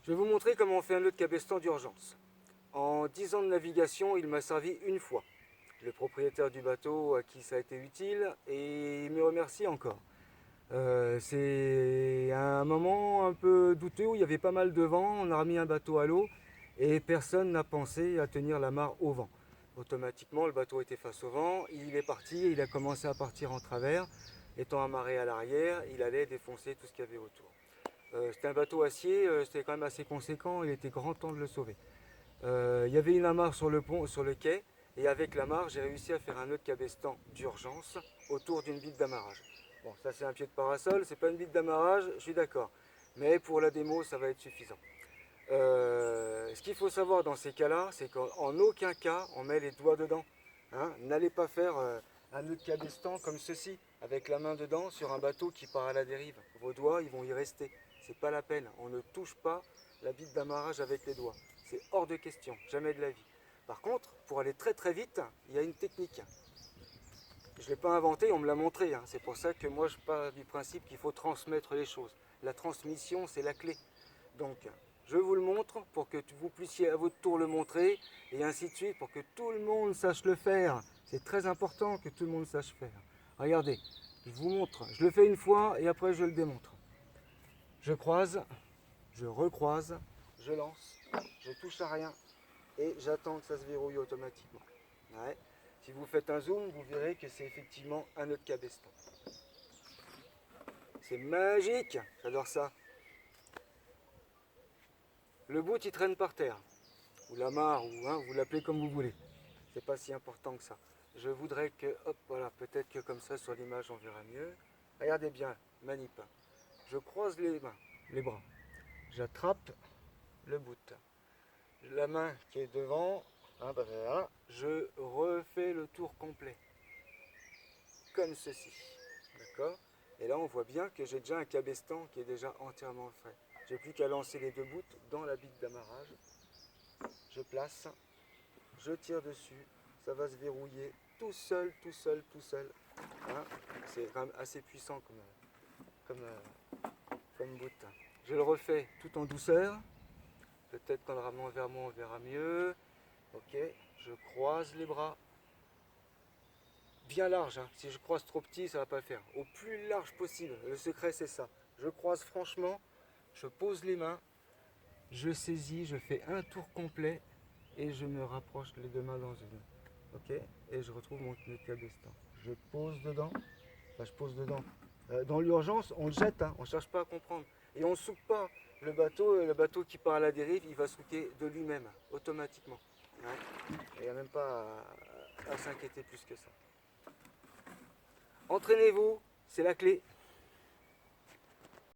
Je vais vous montrer comment on fait un nœud de cabestan d'urgence. En 10 ans de navigation, il m'a servi une fois. Le propriétaire du bateau à qui ça a été utile et il me remercie encore. C'est un moment un peu douteux où il y avait pas mal de vent, on a remis un bateau à l'eau et personne n'a pensé à tenir la mare au vent. Automatiquement, le bateau était face au vent, il est parti et il a commencé à partir en travers. Étant amarré à l'arrière, il allait défoncer tout ce qu'il y avait autour. C'était un bateau acier, c'était quand même assez conséquent, il était grand temps de le sauver. Il y avait une amarre sur le pont, sur le quai, et avec l'amarre, j'ai réussi à faire un nœud de cabestan d'urgence autour d'une bite d'amarrage. Bon, ça c'est un pied de parasol, c'est pas une bite d'amarrage, je suis d'accord. Mais pour la démo, ça va être suffisant. Ce qu'il faut savoir dans ces cas-là, c'est qu'en aucun cas, on met les doigts dedans. Hein. N'allez pas faire un nœud de cabestan comme ceci, avec la main dedans, sur un bateau qui part à la dérive. Vos doigts, ils vont y rester. C'est pas la peine. On ne touche pas la bite d'amarrage avec les doigts. C'est hors de question, jamais de la vie. Par contre, pour aller très très vite, il y a une technique. Je ne l'ai pas inventée, on me l'a montré. Hein. C'est pour ça que moi je pars du principe qu'il faut transmettre les choses. La transmission, c'est la clé. Donc, je vous le montre pour que vous puissiez à votre tour le montrer, et ainsi de suite, pour que tout le monde sache le faire. C'est très important que tout le monde sache faire. Regardez, je vous montre. Je le fais une fois et après je le démontre. Je croise, je recroise, je lance, je touche à rien et j'attends que ça se verrouille automatiquement. Ouais. Si vous faites un zoom, vous verrez que c'est effectivement un nœud de cabestan. C'est magique, j'adore ça. Le bout il traîne par terre, ou la mare, ou hein, vous l'appelez comme vous voulez. C'est pas si important que ça. Je voudrais que, hop, voilà, peut-être que comme ça sur l'image on verra mieux. Regardez bien, manip. Je croise les mains, les bras. J'attrape le bout. La main qui est devant, hein, bah, voilà, je refais le tour complet. Comme ceci. D'accord? Et là on voit bien que j'ai déjà un cabestan qui est déjà entièrement fait. J'ai plus qu'à lancer les deux bouts dans la bite d'amarrage. Je place, je tire dessus, ça va se verrouiller tout seul, tout seul, tout seul. Hein, c'est quand même assez puissant comme bout. Je le refais tout en douceur. Peut-être qu'en le ramenant vers moi, on verra mieux. Ok, je croise les bras. Bien large, hein. Si je croise trop petit, ça ne va pas le faire. Au plus large possible. Le secret, c'est ça. Je croise franchement, je pose les mains, je saisis, je fais un tour complet et je me rapproche les deux mains dans une. Ok, et je retrouve mon nœud de cabestan. Je pose dedans. Enfin, je pose dedans. Dans l'urgence, on le jette, hein, on ne cherche pas à comprendre. Et on ne souque pas. Le bateau qui part à la dérive, il va souquer de lui-même, automatiquement. Ouais. Il n'y a même pas à s'inquiéter plus que ça. Entraînez-vous, c'est la clé.